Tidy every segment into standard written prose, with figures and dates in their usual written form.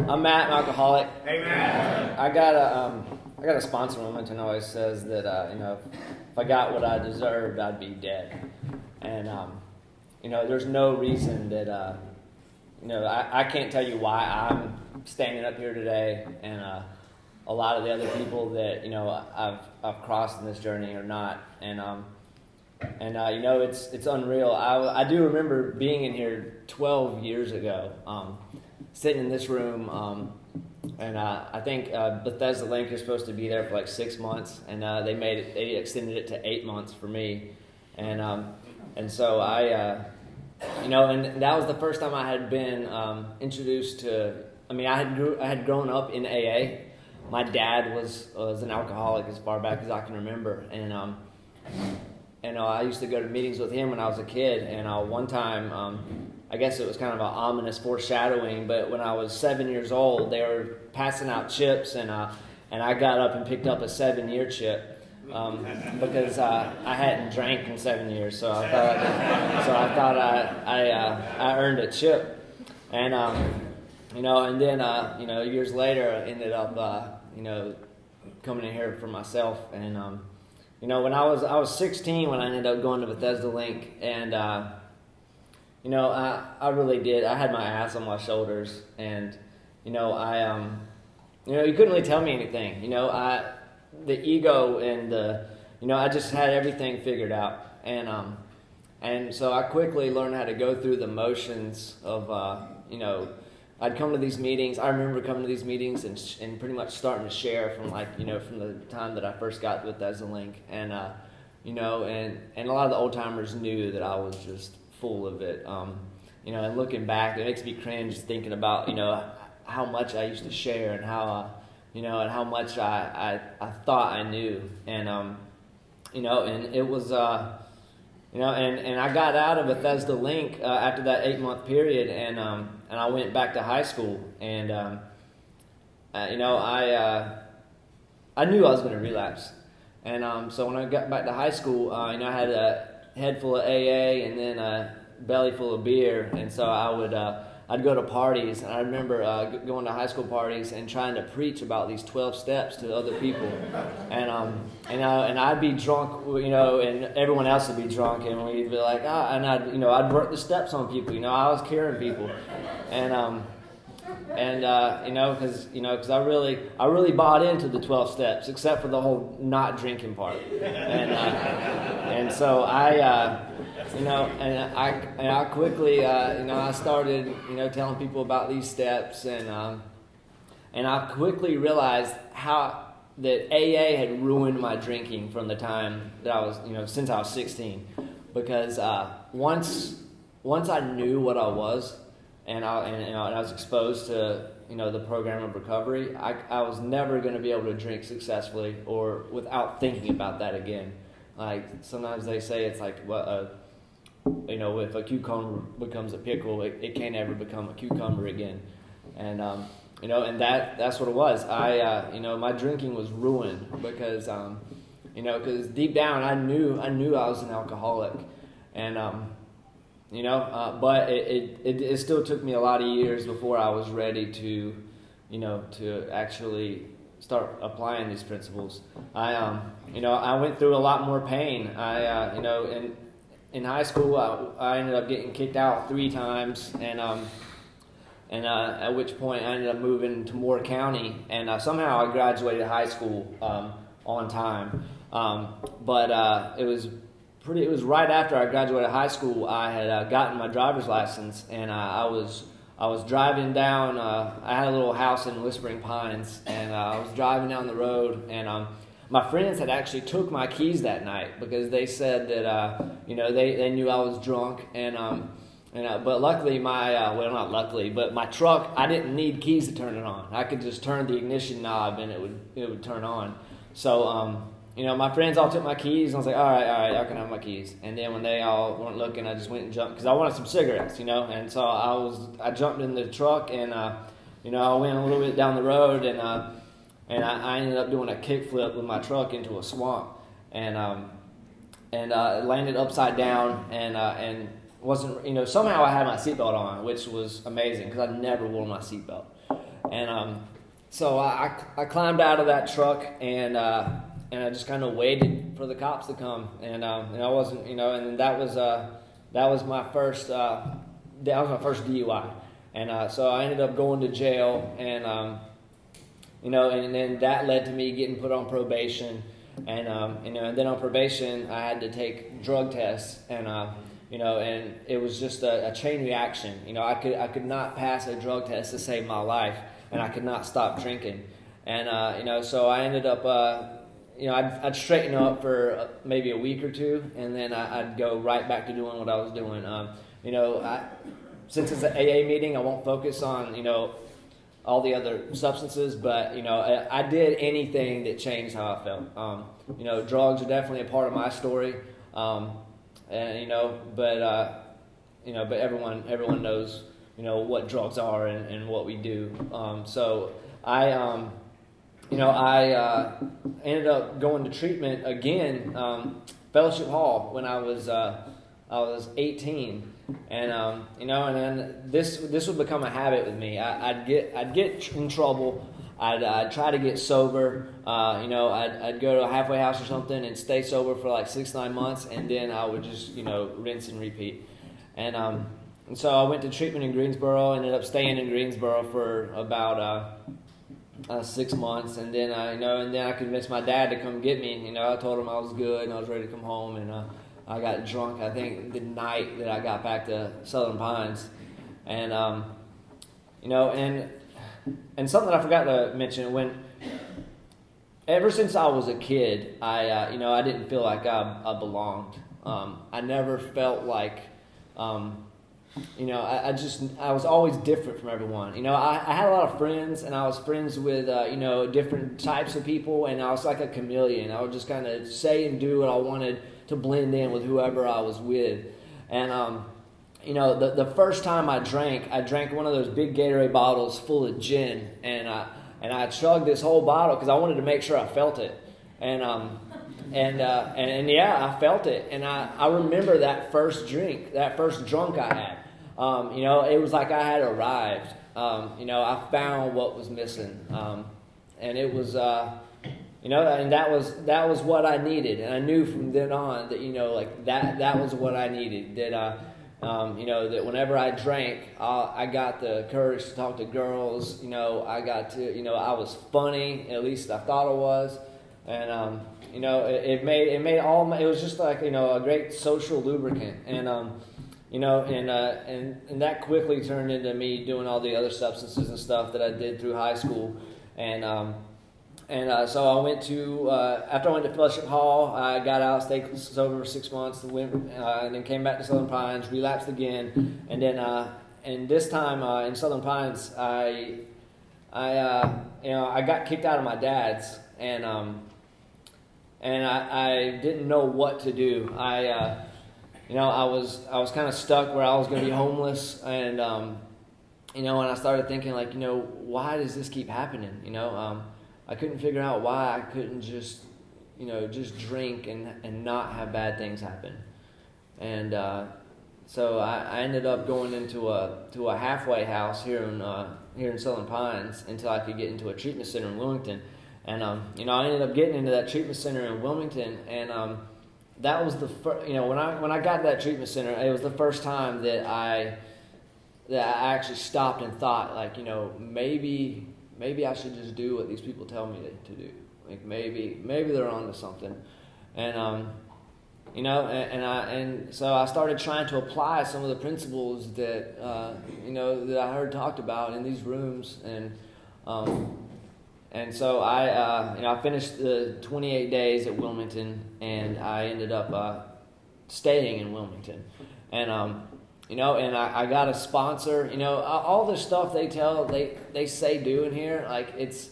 I'm Matt, an alcoholic. Amen. I got a sponsor woman who always says that if I got what I deserved, I'd be dead. And there's no reason that I can't tell you why I'm standing up here today, and a lot of the other people that I've crossed in this journey are not. It's unreal. I do remember being in here 12 years ago, sitting in this room, and I think Bethesda Link is supposed to be there for like 6 months, and they extended it to 8 months for me, and so I and that was the first time I had been introduced to. I mean, I had grown up in AA. My dad was an alcoholic as far back as I can remember, and I used to go to meetings with him when I was a kid, and one time, I guess it was kind of an ominous foreshadowing, but when I was 7 years old, they were passing out chips, and I got up and picked up a 7-year chip, because I hadn't drank in 7 years, so I thought I earned a chip, and and then years later I ended up coming in here for myself, and when I was 16 when I ended up going to Bethesda Link, and I really did. I had my ass on my shoulders, and you couldn't really tell me anything. The ego and I just had everything figured out, and so I quickly learned how to go through the motions of I'd come to these meetings. I remember coming to these meetings and pretty much starting to share from from the time that I first got with Bethesda Link, and and a lot of the old timers knew that I was just full of it. And looking back, it makes me cringe thinking about how much I used to share and how and how much I thought I knew, and and it was and I got out of Bethesda Link after that 8-month period, and I went back to high school, and I knew I was going to relapse, and so when I got back to high school, I had a head full of AA and then a belly full of beer, and so I'd go to parties, and I remember going to high school parties and trying to preach about these 12 steps to other people, and I'd be drunk, and everyone else would be drunk, and we'd be like, and I'd work the steps on people, I was carrying people, because I really bought into the 12 steps, except for the whole not drinking part, and so I quickly, I started, telling people about these steps, and I quickly realized how that AA had ruined my drinking from the time that I was, since I was 16, because once I knew what I was, and I was exposed to, the program of recovery, I was never going to be able to drink successfully or without thinking about that again. Like sometimes they say it's like if a cucumber becomes a pickle, it can't ever become a cucumber again, and and that's what it was. My drinking was ruined because because deep down I knew I was an alcoholic, and but it still took me a lot of years before I was ready to to actually start applying these principles. I went through a lot more pain. In high school, I ended up getting kicked out 3 times, and at which point I ended up moving to Moore County, and somehow I graduated high school on time. But it was right after I graduated high school. I had gotten my driver's license, and I was driving down. I had a little house in Whispering Pines, and I was driving down the road, and my friends had actually took my keys that night because they said that they knew I was drunk, but luckily not luckily, but my truck, I didn't need keys to turn it on. I could just turn the ignition knob and it would turn on. So my friends all took my keys, and I was like, all right, I can have my keys. And then when they all weren't looking, I just went and jumped because I wanted some cigarettes, and so I jumped in the truck, and I went a little bit down the road, and I ended up doing a kickflip with my truck into a swamp, and landed upside down, and wasn't, somehow I had my seatbelt on, which was amazing because I never wore my seatbelt, So I climbed out of that truck and I just kind of waited for the cops to come, and I wasn't, and that was my first DUI, and so I ended up going to jail, and and then that led to me getting put on probation, and and then on probation I had to take drug tests, and and it was just a chain reaction. I could not pass a drug test to save my life, and I could not stop drinking, and so I ended up I'd straighten up for maybe a week or two, and then I'd go right back to doing what I was doing. Since it's an AA meeting, I won't focus on all the other substances, but I did anything that changed how I felt. Drugs are definitely a part of my story, but everyone knows what drugs are and what we do. So I ended up going to treatment again, Fellowship Hall, when I was 18, and and then this would become a habit with me. I'd get in trouble. I'd try to get sober. I'd go to a halfway house or something and stay sober for like 6-9 months, and then I would just rinse and repeat. And so I went to treatment in Greensboro. Ended up staying in Greensboro for about 6 months, and then I convinced my dad to come get me. I told him I was good and I was ready to come home, and I got drunk, I think, the night that I got back to Southern Pines, and and something I forgot to mention, ever since I was a kid, I didn't feel like I belonged. I never felt like I was always different from everyone. I had a lot of friends, and I was friends with, different types of people, and I was like a chameleon. I would just kind of say and do what I wanted to blend in with whoever I was with. And, the first time I drank one of those big Gatorade bottles full of gin, and I chugged this whole bottle because I wanted to make sure I felt it. And yeah, I felt it. And I remember that first drunk I had. It was like I had arrived. I found what was missing. And it was, and that was what I needed. And I knew from then on that, that was what I needed. That, that whenever I drank, I got the courage to talk to girls. I got to, I was funny, at least I thought I was. And, it was just like, a great social lubricant. And, and that quickly turned into me doing all the other substances and stuff that I did through high school. And so I went to, after I went to Fellowship Hall, I got out, stayed sober for 6 months, and then came back to Southern Pines, relapsed again. And then, and this time in Southern Pines, I got kicked out of my dad's, and I didn't know what to do. I was kind of stuck where I was going to be homeless, and and I started thinking why does this keep happening? I couldn't figure out why I couldn't just drink and not have bad things happen, and so I ended up going into a halfway house here in Southern Pines until I could get into a treatment center in Wilmington. And I ended up getting into that treatment center in Wilmington, and that was the first. When I got to that treatment center, it was the first time that I actually stopped and thought, maybe I should just do what these people tell me to do. Maybe they're onto something, and so I started trying to apply some of the principles that that I heard talked about in these rooms, and so I finished the 28 days at Wilmington, and I ended up staying in Wilmington, and and I got a sponsor. All the stuff they say do in here, it's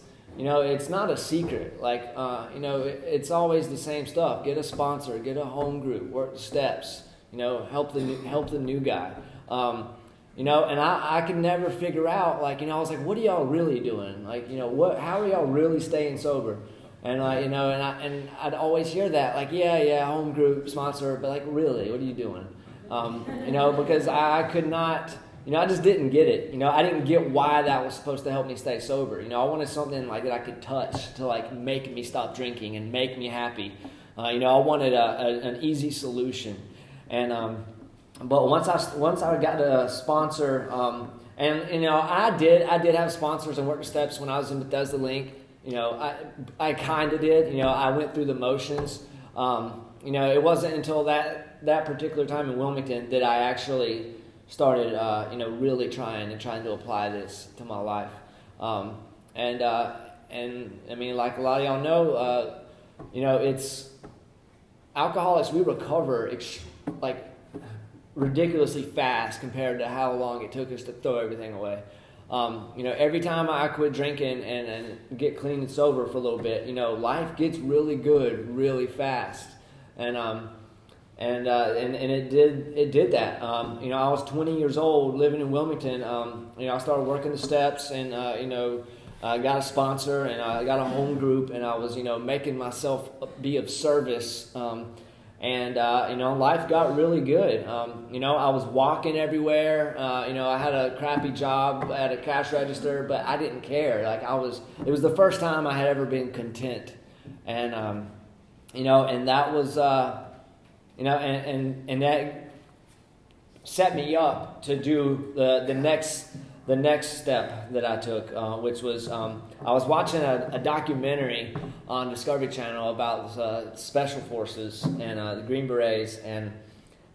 not a secret. It's always the same stuff. Get a sponsor, get a home group, work the steps. Help the new guy. And I could never figure out, I was like, what are y'all really doing? How are y'all really staying sober? And I'd always hear that, yeah, home group, sponsor, but really, what are you doing? Because I could not I just didn't get it. I didn't get why that was supposed to help me stay sober. I wanted something like that I could touch to like make me stop drinking and make me happy. I wanted an easy solution. And but once I got a sponsor, and I did have sponsors and work the steps when I was in Bethesda Link. I kind of did. I went through the motions. It wasn't until that particular time in Wilmington that I actually started, really trying to apply this to my life. And I mean, like a lot of y'all know, it's alcoholics. We recover like ridiculously fast compared to how long it took us to throw everything away. Every time I quit drinking and get clean and sober for a little bit, life gets really good really fast. And it did that. I was 20 years old living in Wilmington. I started working the steps and, I got a sponsor and I got a home group and I was, making myself be of service. Life got really good. I was walking everywhere. I had a crappy job at a cash register, but I didn't care. It was the first time I had ever been content. And that was, and that set me up to do the next step that I took, which was I was watching a documentary on Discovery Channel about special forces and the Green Berets, and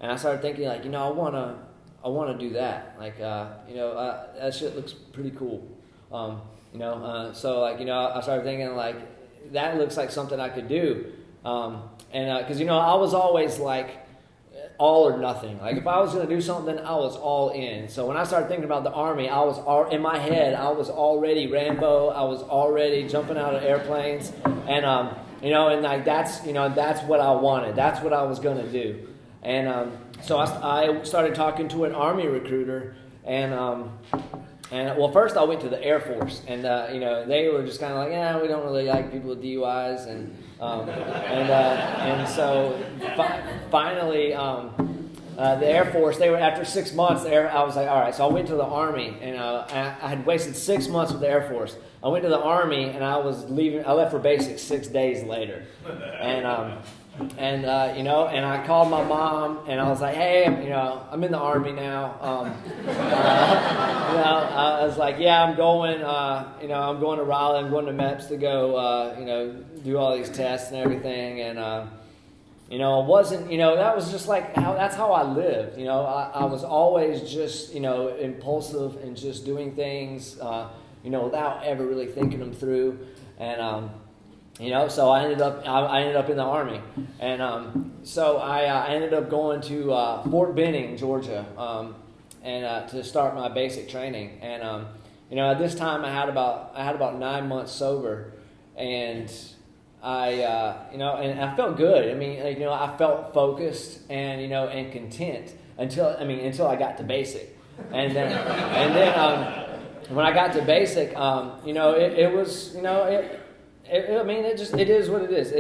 I started thinking I want to do that. That shit looks pretty cool. I started thinking that looks like something I could do. Because I was always all or nothing. If I was going to do something, I was all in. So when I started thinking about the Army, in my head, I was already Rambo. I was already jumping out of airplanes, and that's what I wanted. That's what I was going to do. And so I started talking to an Army recruiter, and first I went to the Air Force, and they were just kind of we don't really like people with DUIs, and so finally the Air Force, they were after 6 months. I was all right. So I went to the Army, and I had wasted 6 months with the Air Force. I went to the Army, and I was leaving. I left for basic 6 days later, and I called my mom, and I was like, hey, I'm in the Army now. I was like, yeah, I'm going, I'm going to Raleigh, I'm going to MEPS to go, do all these tests and everything. And, it wasn't, that was just that's how I lived. I was always just, impulsive and just doing things, without ever really thinking them through. And, so I ended up in the Army, and so I ended up going to Fort Benning, Georgia, and to start my basic training. And at this time I had about 9 months sober, and and I felt good. I mean, I felt focused and and content until I got to basic, and then when I got to basic, it was it is what it is.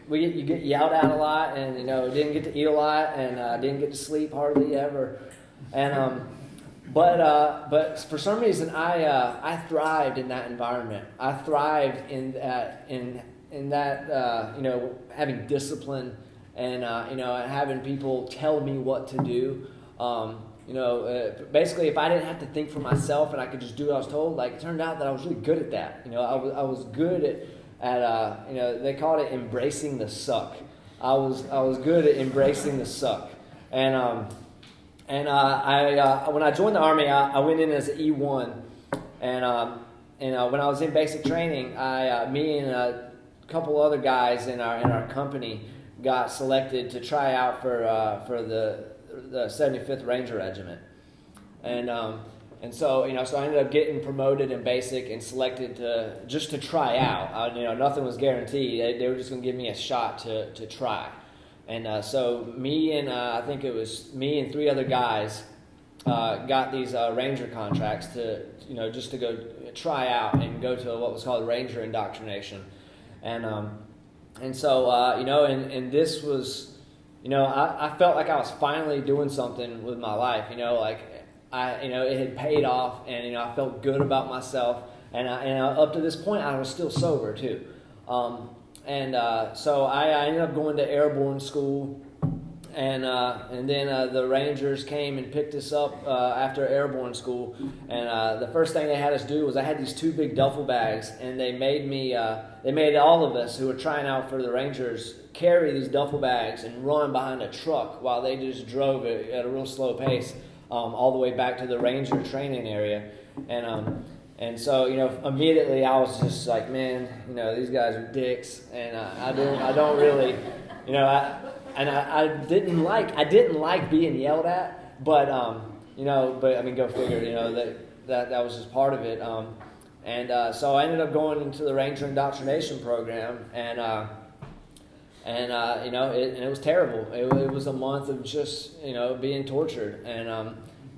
You get yelled at a lot, and didn't get to eat a lot, and didn't get to sleep hardly ever, and but for some reason I thrived in that environment. I thrived in that having discipline and having people tell me what to do. Basically, if I didn't have to think for myself and I could just do what I was told, it turned out that I was really good at that. I was good at they called it embracing the suck. I was good at embracing the suck, and when I joined the Army, I went in as an E1, and when I was in basic training, me and a couple other guys in our company got selected to try out for the 75th Ranger Regiment, and so so I ended up getting promoted in basic and selected to try out. Nothing was guaranteed. They were just going to give me a shot to try, and so me and I think it was me and 3 other guys got these Ranger contracts to just to go try out and go to what was called Ranger indoctrination, and so and this was. I felt like I was finally doing something with my life. It had paid off, and I felt good about myself. And up to this point, I was still sober too. So I ended up going to airborne school, and then the Rangers came and picked us up after airborne school. And the first thing they had us do was I had these 2 big duffel bags, and they made all of us who were trying out for the Rangers carry these duffel bags and run behind a truck while they just drove it at a real slow pace all the way back to the Ranger training area. And so, immediately I was just like, man, these guys are dicks, and I don't really, I didn't like being yelled at, but I mean, go figure, that was just part of it. So I ended up going into the Ranger indoctrination program, and it was terrible. It was a month of just, being tortured,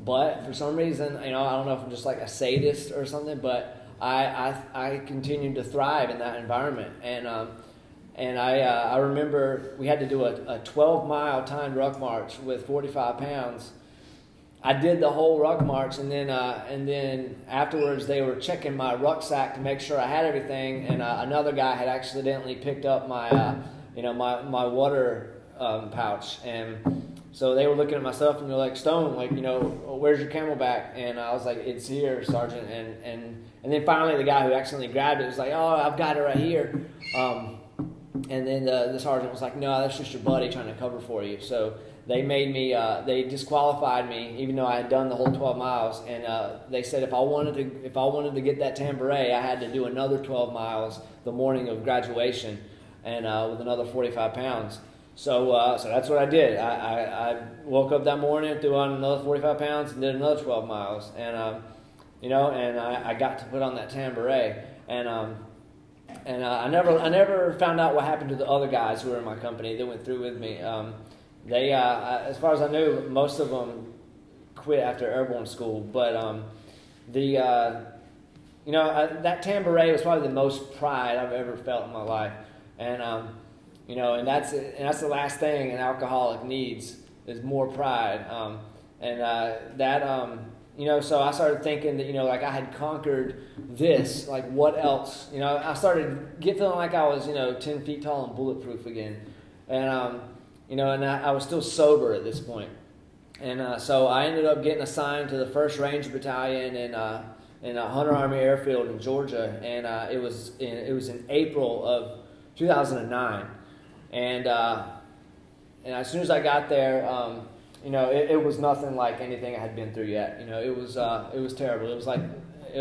but for some reason, I don't know if I'm just like a sadist or something, but I continued to thrive in that environment. And I remember we had to do a 12-mile timed ruck march with 45 pounds. I did the whole ruck march, and then afterwards they were checking my rucksack to make sure I had everything. And another guy had accidentally picked up my my water pouch, and so they were looking at myself and they're like, Stone, where's your Camelback? And I was like, it's here, Sergeant. And then finally the guy who accidentally grabbed it was like, oh, I've got it right here. And then the sergeant was like, no, that's just your buddy trying to cover for you. So they made me, they disqualified me, even though I had done the whole 12 miles. And they said if I wanted to get that tambourine, I had to do another 12 miles the morning of graduation, and with another 45 pounds. So that's what I did. I woke up that morning, threw on another 45 pounds, and did another 12 miles. And I got to put on that tambourine. And I never found out what happened to the other guys who were in my company that went through with me. They, as far as I knew, most of them quit after airborne school. But that tambourine was probably the most pride I've ever felt in my life. And that's the last thing an alcoholic needs is more pride. So I started thinking that, I had conquered this, like what else? I started feeling like I was, 10 feet tall and bulletproof again. And I was still sober at this point. And so I ended up getting assigned to the 1st Ranger Battalion in Hunter Army Airfield in Georgia. And it was in April of 2009. And as soon as I got there, it was nothing like anything I had been through yet. It was terrible. It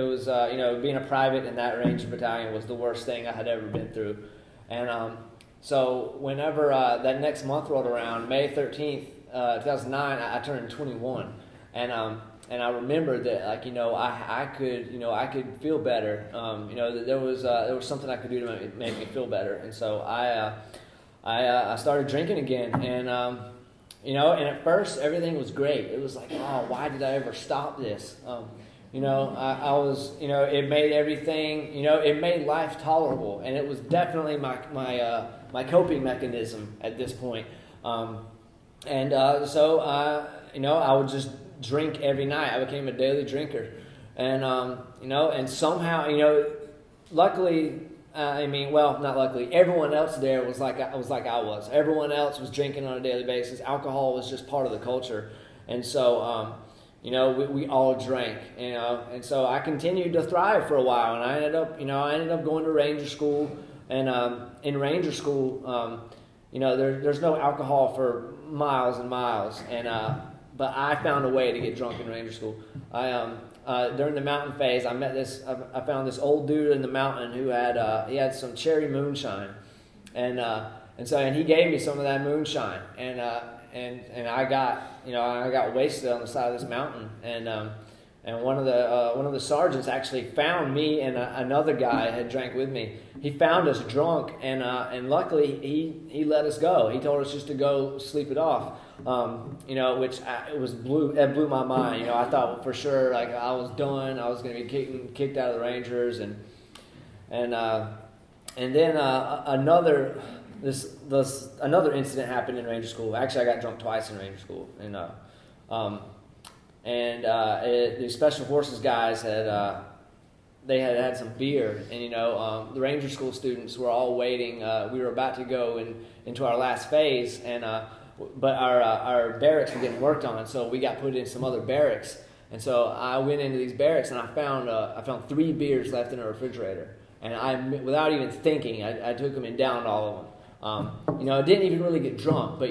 was being a private in that Ranger Battalion was the worst thing I had ever been through. And so whenever that next month rolled around, May 13th, 2009, I turned 21. And I remembered that, I could feel better. That there was something I could do to make me feel better. And so I started drinking again, and and at first everything was great. It was like, oh, why did I ever stop this? I was, it made everything, it made life tolerable, and it was definitely my coping mechanism at this point. So I would just drink every night. I became a daily drinker, and and somehow, luckily. Not luckily. Everyone else there was like I was. Everyone else was drinking on a daily basis. Alcohol was just part of the culture, and so we all drank. And so I continued to thrive for a while, and I ended up going to Ranger School, and in Ranger School, there's no alcohol for miles and miles, and but I found a way to get drunk in Ranger School. During the mountain phase, I found this old dude in the mountain who had some cherry moonshine, and he gave me some of that moonshine, and I got wasted on the side of this mountain, and one of the sergeants actually found me and another guy had drank with me. He found us drunk, and luckily he let us go. He told us just to go sleep it off. Which blew my mind. I thought for sure I was done. I was going to be kicked out of the Rangers, and then the another incident happened in Ranger School. Actually, I got drunk twice in Ranger School, and the Special Forces guys had some beer, and the Ranger School students were all waiting. We were about to go into our last phase, and but our barracks were getting worked on, so we got put in some other barracks. And so I went into these barracks, and I found 3 beers left in a refrigerator. And without even thinking, I took them and downed all of them. I didn't even really get drunk, but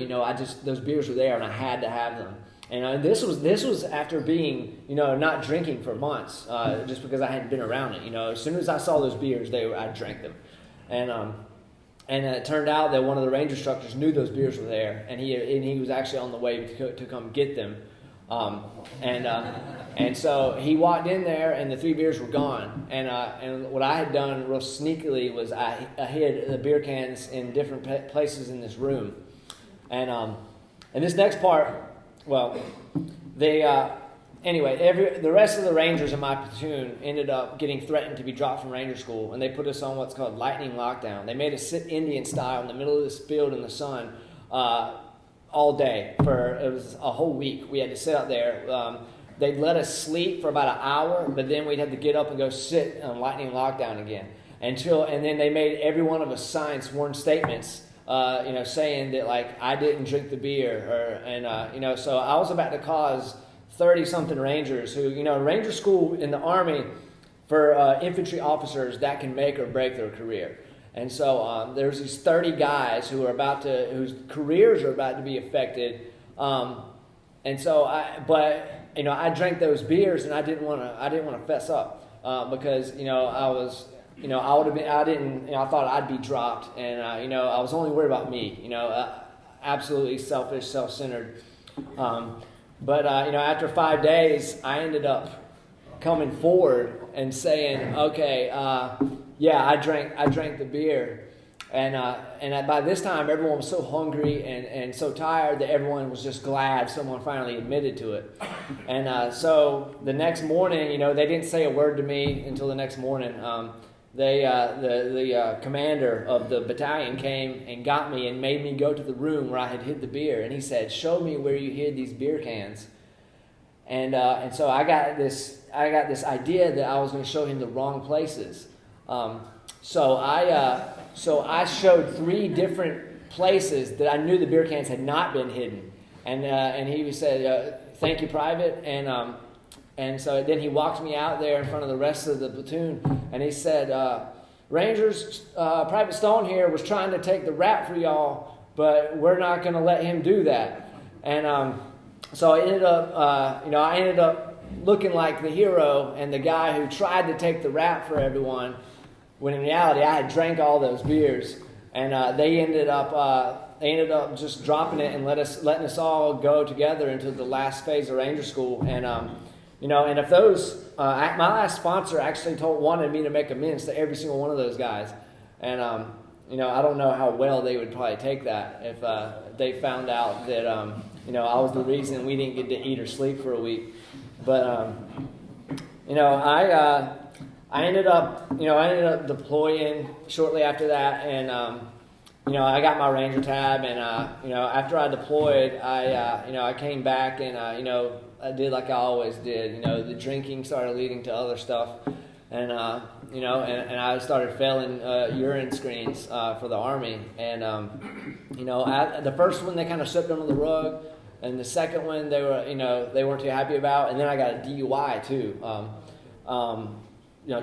those beers were there, and I had to have them. And this was after being not drinking for months, just because I hadn't been around it. As soon as I saw those beers, I drank them, and it turned out that one of the Ranger instructors knew those beers were there, and he was actually on the way to come get them. And so he walked in there, and the 3 beers were gone. And what I had done real sneakily was I hid the beer cans in different places in this room. And this next part, well, the rest of the Rangers in my platoon ended up getting threatened to be dropped from Ranger School, and they put us on what's called lightning lockdown. They made us sit Indian style in the middle of this field in the sun, all day. It was a whole week. We had to sit out there. They'd let us sleep for about an hour, but then we'd have to get up and go sit on lightning lockdown again. And then they made every one of us sign sworn statements, saying that I didn't drink the beer, so I was about to cause 30-something Rangers who, Ranger School in the Army for infantry officers, that can make or break their career. And so there's these 30 guys whose careers are about to be affected. And so I drank those beers, and I didn't want to fess up because I thought I'd be dropped, and I was only worried about me. Absolutely selfish, self-centered. But after 5 days, I ended up coming forward and saying, okay. Yeah, I drank the beer, and by this time everyone was so hungry and so tired that everyone was just glad someone finally admitted to it. And so the next morning, they didn't say a word to me until the next morning. The commander of the battalion came and got me and made me go to the room where I had hid the beer, and he said, "Show me where you hid these beer cans." And so I got this idea that I was going to show him the wrong places. So I showed 3 different places that I knew the beer cans had not been hidden, and he said, "Thank you, Private." And so then he walked me out there in front of the rest of the platoon, and he said, "Rangers, Private Stone here was trying to take the rap for y'all, but we're not going to let him do that." And so I ended up looking like the hero and the guy who tried to take the rap for everyone, when in reality I had drank all those beers, and they ended up just dropping it and letting us all go together into the last phase of Ranger School. And and if those my last sponsor actually wanted me to make amends to every single one of those guys, and I don't know how well they would probably take that if they found out that I was the reason we didn't get to eat or sleep for a week. But I ended up deploying shortly after that, and I got my Ranger tab, and after I deployed, I came back, and I did like I always did. The drinking started leading to other stuff, and and I started failing urine screens for the Army, and the first one they kind of swept under the rug, and the second one they weren't too happy about, and then I got a DUI too.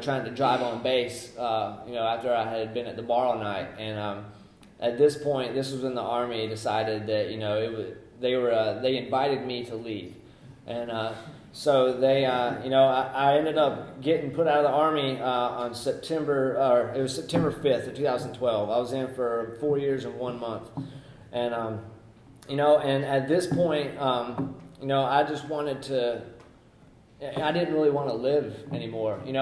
Trying to drive on base, after I had been at the bar all night. And at this point, this was when the Army decided that, they invited me to leave. And so they, I ended up getting put out of the Army on September 5th of 2012. I was in for 4 years and 1 month. And, and at this point, I just wanted to, I didn't really want to live anymore. When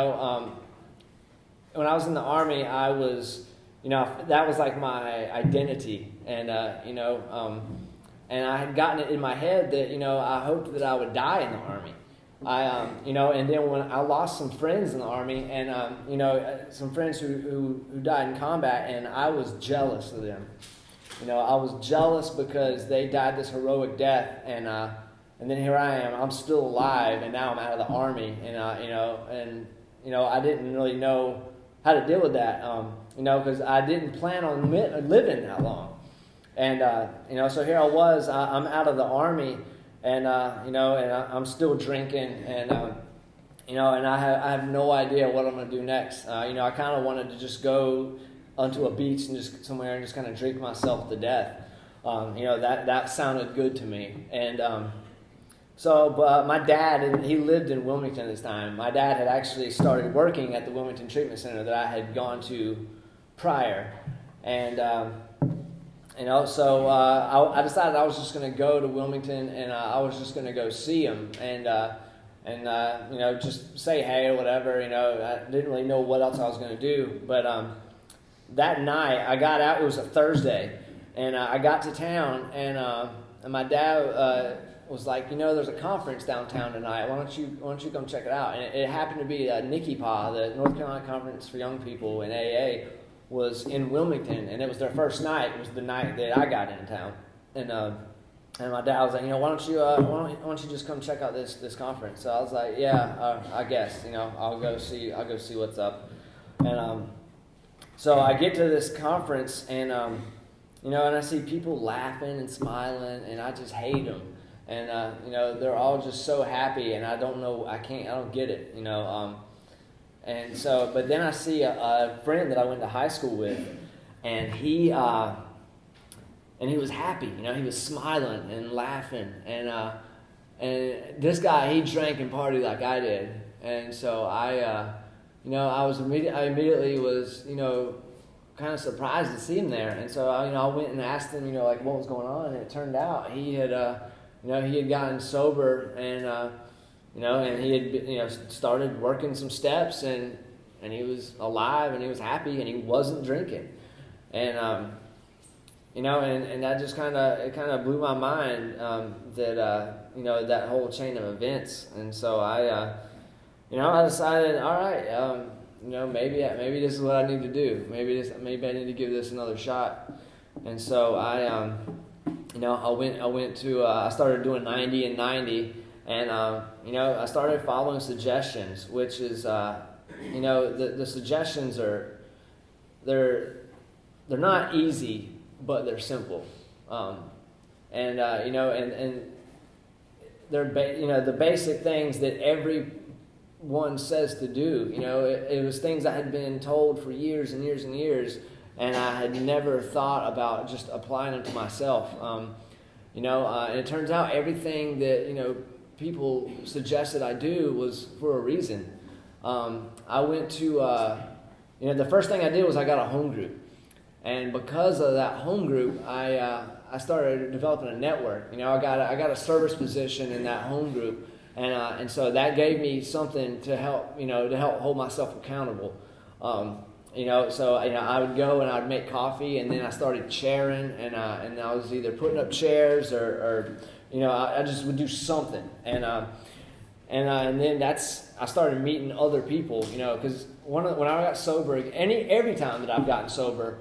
I was in the Army, I was, that was like my identity, and and I had gotten it in my head that I hoped that I would die in the Army. And then when I lost some friends in the Army, and some friends who died in combat, and I was jealous of them. I was jealous because they died this heroic death, and then here I am. I'm still alive, and now I'm out of the army, and I didn't really know how to deal with that, because I didn't plan on living that long, and so here I was. I'm out of the army, and I'm still drinking, and I have no idea what I'm going to do next. I kind of wanted to just go onto a beach and just somewhere and just kind of drink myself to death. That sounded good to me. And but my dad, he lived in Wilmington at this time. My dad had actually started working at the Wilmington Treatment Center that I had gone to prior. And, so I decided I was just going to go to Wilmington, and I was just going to go see him and just say hey or whatever. I didn't really know what else I was going to do. But that night, I got out. It was a Thursday, and I got to town, and my dad was like, there's a conference downtown tonight. Why don't you come check it out? And it happened to be NICIPA, the North Carolina Conference for Young People in AA, was in Wilmington, and it was their first night. It was the night that I got into town, and my dad was like, why don't you just come check out this conference? So I was like, yeah, I guess, I'll go see what's up, and so I get to this conference, and and I see people laughing and smiling, and I just hate them. And, they're all just so happy, and I don't know, I don't get it, and so, but then I see a friend that I went to high school with, and he was happy, he was smiling and laughing, and this guy, he drank and partied like I did, and so I immediately was, kind of surprised to see him there, and so, I went and asked him, what was going on, and it turned out he had gotten sober, and he had started working some steps, and he was alive, and he was happy, and he wasn't drinking, and and that just kind of blew my mind that that whole chain of events, and so I decided, all right, maybe this is what I need to do, maybe I need to give this another shot, and so I I started doing 90 and 90, and I started following suggestions, which is the suggestions they're not easy, but they're simple, and they're the basic things that everyone says to do. It was things I had been told for years and years and years, and I had never thought about just applying them to myself. And it turns out everything that people suggested I do was for a reason. I went to the first thing I did was I got a home group, and because of that home group, I started developing a network. I got a service position in that home group, and so that gave me something to help hold myself accountable. So I would go and I'd make coffee, and then I started chairing, and I was either putting up chairs or I just would do something, and then I started meeting other people, because when I got sober, every time that I've gotten sober,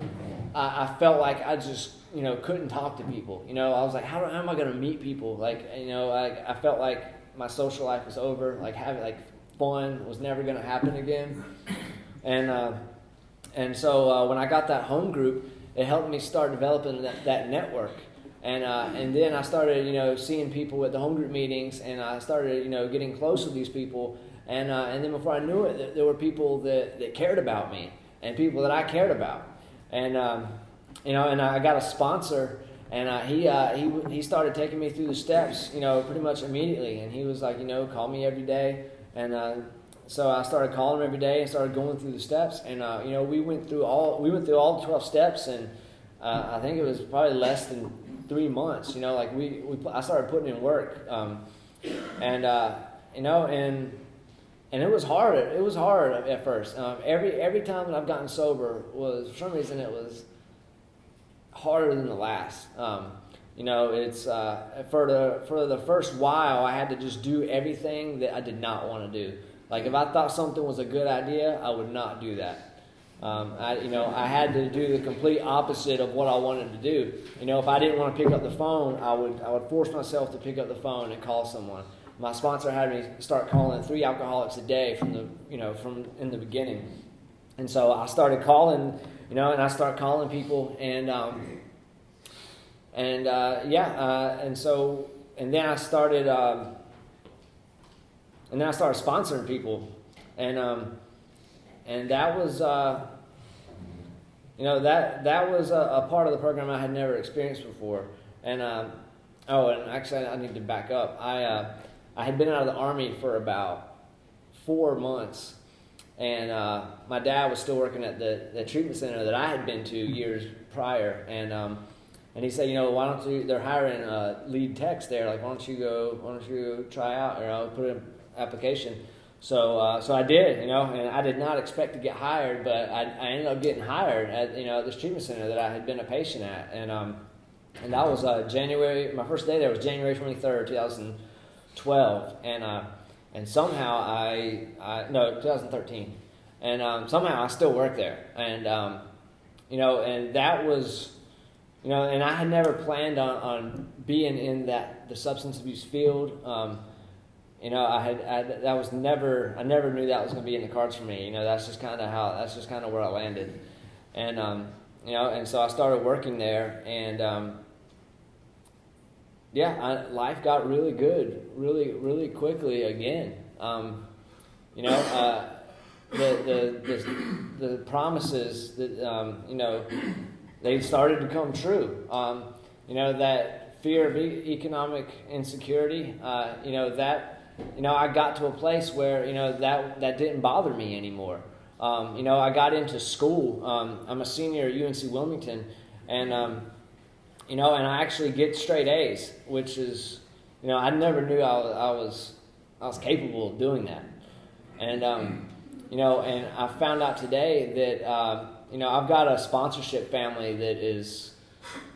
I felt like I just couldn't talk to people. I was like, how am I going to meet people? I felt like my social life was over, having fun was never going to happen again, and so when I got that home group, it helped me start developing that network. And then I started, seeing people at the home group meetings, and I started, getting close with these people. And then before I knew it, there were people that cared about me, and people that I cared about. And and I got a sponsor, and he started taking me through the steps, pretty much immediately. And he was like, call me every day. And so I started calling him every day and started going through the steps. And we went through all the 12 steps, and I think it was probably less than 3 months. I started putting in work, and it was hard. It was hard at first. Every time that I've gotten sober was, for some reason, it was harder than the last. It's for the first while, I had to just do everything that I did not want to do. If I thought something was a good idea, I would not do that. I had to do the complete opposite of what I wanted to do. If I didn't want to pick up the phone, I would force myself to pick up the phone and call someone. My sponsor had me start calling 3 alcoholics a day from in the beginning, and so I started calling, and I started calling people, and then I started sponsoring people, and that was that was a part of the program I had never experienced before. And and actually I need to back up. I had been out of the Army for about 4 months, and my dad was still working at the treatment center that I had been to years prior, and he said, why don't you? They're hiring lead techs there. Like, why don't you go try out, or put in an application. So I did, and I did not expect to get hired, but I ended up getting hired at this treatment center that I had been a patient at, and that was January. My first day there was January 23rd, 2012, and somehow 2013, and somehow I still work there, and and that was. And I had never planned on being in the substance abuse field. I never knew that was going to be in the cards for me. That's just kind of where I landed, and and so I started working there, and life got really good, really quickly again. The promises that they started to come true. That fear of economic insecurity, I got to a place where, that didn't bother me anymore. I got into school. I'm a senior at UNC Wilmington, and I actually get straight A's, which is, I never knew I was capable of doing that. And, and I found out today that, I've got a sponsorship family that is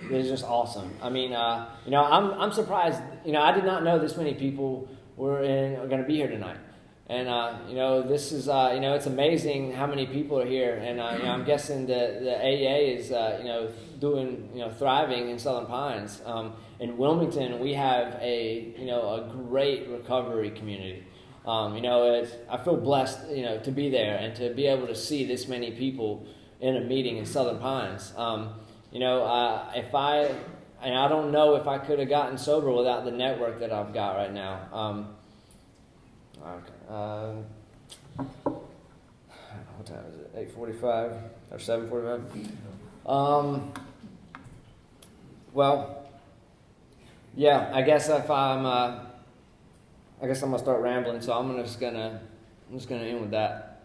just awesome. I mean, I'm surprised. I did not know this many people were going to be here tonight, and this is it's amazing how many people are here. And I'm guessing the AA is doing thriving in Southern Pines. In Wilmington, we have a great recovery community. I feel blessed to be there and to be able to see this many people in a meeting in Southern Pines. I don't know if I could have gotten sober without the network that I've got right now. What time is it? 8:45 or 7:45? Well, yeah. I guess I'm gonna start rambling. So I'm just gonna end with that.